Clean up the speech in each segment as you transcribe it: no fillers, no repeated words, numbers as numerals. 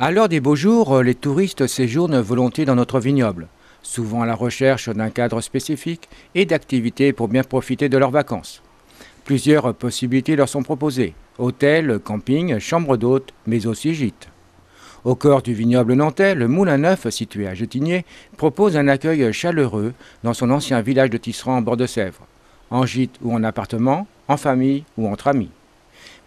À l'heure des beaux jours, les touristes séjournent volontiers dans notre vignoble, souvent à la recherche d'un cadre spécifique et d'activités pour bien profiter de leurs vacances. Plusieurs possibilités leur sont proposées: hôtels, camping, chambres d'hôtes, mais aussi gîtes. Au cœur du vignoble nantais, le Moulin Neuf, situé à Getigné, propose un accueil chaleureux dans son ancien village de Tisserand en bord de Sèvre, en gîte ou en appartement, en famille ou entre amis.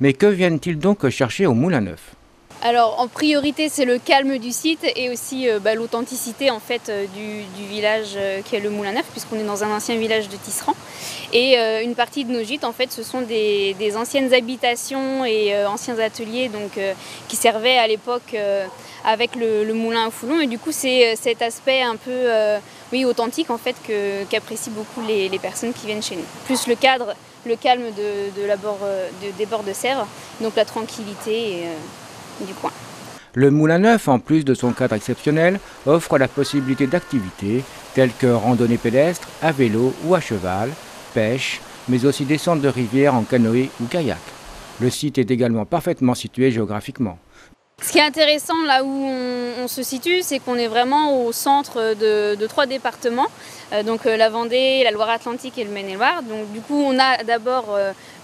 Mais que viennent-ils donc chercher au Moulin Neuf ? Alors en priorité c'est le calme du site et aussi l'authenticité en fait du village qui est le Moulin Neuf, puisqu'on est dans un ancien village de Tisserand. Et une partie de nos gîtes en fait ce sont des anciennes habitations et anciens ateliers donc, qui servaient à l'époque avec le moulin à Foulon, et du coup c'est cet aspect un peu authentique en fait qu'apprécient beaucoup les personnes qui viennent chez nous. Plus le cadre, le calme des bords de Sèvre, donc la tranquillité du coin. Le Moulin Neuf, en plus de son cadre exceptionnel, offre la possibilité d'activités telles que randonnée pédestre, à vélo ou à cheval, pêche, mais aussi descente de rivière en canoë ou kayak. Le site est également parfaitement situé géographiquement. Ce qui est intéressant là où on se situe, c'est qu'on est vraiment au centre de 3 départements, donc la Vendée, la Loire-Atlantique et le Maine-et-Loire. Donc du coup on a d'abord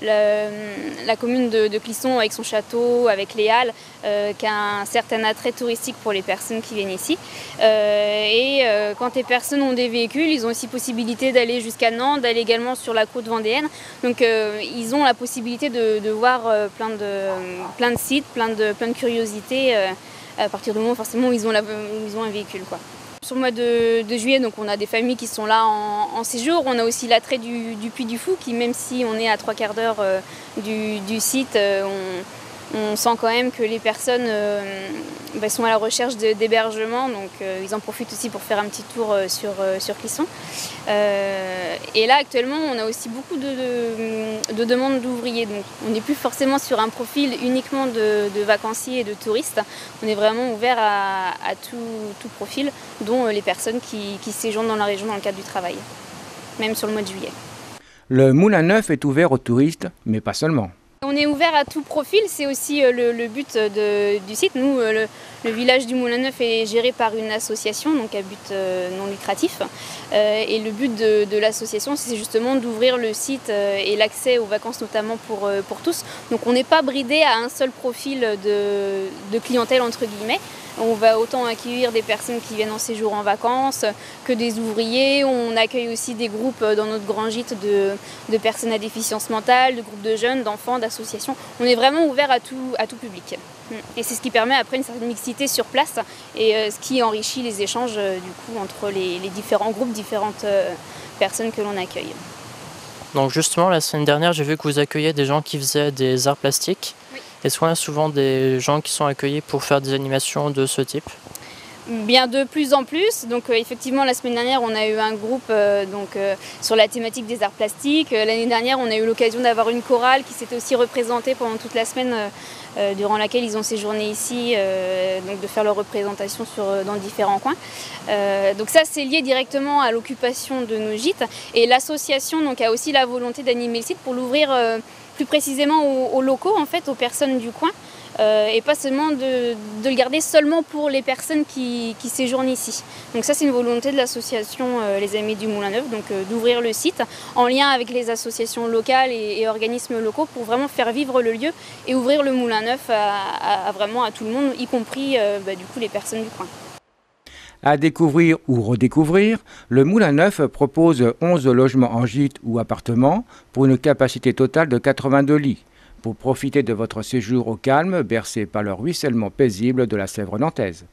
la commune de Clisson avec son château, avec les halles, qui a un certain attrait touristique pour les personnes qui viennent ici. Quand les personnes ont des véhicules, ils ont aussi possibilité d'aller jusqu'à Nantes, d'aller également sur la côte vendéenne. Donc ils ont la possibilité de voir plein de sites, plein de curiosités à partir du moment forcément où ils ont un véhicule, quoi. Sur le mois de juillet, donc on a des familles qui sont là en séjour. On a aussi l'attrait du Puy du Fou qui, même si on est à 3/4 d'heure du site, on sent quand même que les personnes sont à la recherche d'hébergement, donc ils en profitent aussi pour faire un petit tour sur Clisson. Et là actuellement on a aussi beaucoup de demandes d'ouvriers, donc on n'est plus forcément sur un profil uniquement de vacanciers et de touristes, on est vraiment ouvert à tout profil, dont les personnes qui séjournent dans la région dans le cadre du travail, même sur le mois de juillet. Le Moulin Neuf est ouvert aux touristes, mais pas seulement. On est ouvert à tout profil, c'est aussi le but du site. Nous, le village du Moulin Neuf est géré par une association, donc à but non lucratif. Et le but de l'association, c'est justement d'ouvrir le site et l'accès aux vacances, notamment pour tous. Donc on n'est pas bridé à un seul profil de clientèle, entre guillemets. On va autant accueillir des personnes qui viennent en séjour en vacances que des ouvriers. On accueille aussi des groupes dans notre grand gîte de personnes à déficience mentale, de groupes de jeunes, d'enfants, d'associations. On est vraiment ouvert à tout public. Et c'est ce qui permet après une certaine mixité sur place et ce qui enrichit les échanges du coup entre les différents groupes, différentes personnes que l'on accueille. Donc justement, la semaine dernière, j'ai vu que vous accueilliez des gens qui faisaient des arts plastiques. Oui. Est-ce qu'on a souvent des gens qui sont accueillis pour faire des animations de ce type ? Bien de plus en plus. Donc effectivement la semaine dernière on a eu un groupe sur la thématique des arts plastiques. L'année dernière on a eu l'occasion d'avoir une chorale qui s'était aussi représentée pendant toute la semaine durant laquelle ils ont séjourné ici, donc de faire leur représentation dans différents coins. Donc ça c'est lié directement à l'occupation de nos gîtes, et l'association donc a aussi la volonté d'animer le site pour l'ouvrir plus précisément aux locaux, en fait, aux personnes du coin. Et pas seulement de le garder seulement pour les personnes qui séjournent ici. Donc ça c'est une volonté de l'association Les Amis du Moulin Neuf, donc d'ouvrir le site en lien avec les associations locales et organismes locaux pour vraiment faire vivre le lieu et ouvrir le Moulin Neuf vraiment à tout le monde, y compris du coup les personnes du coin. À découvrir ou redécouvrir, le Moulin Neuf propose 11 logements en gîte ou appartements pour une capacité totale de 82 lits. Pour profiter de votre séjour au calme, bercé par le ruissellement paisible de la Sèvre nantaise.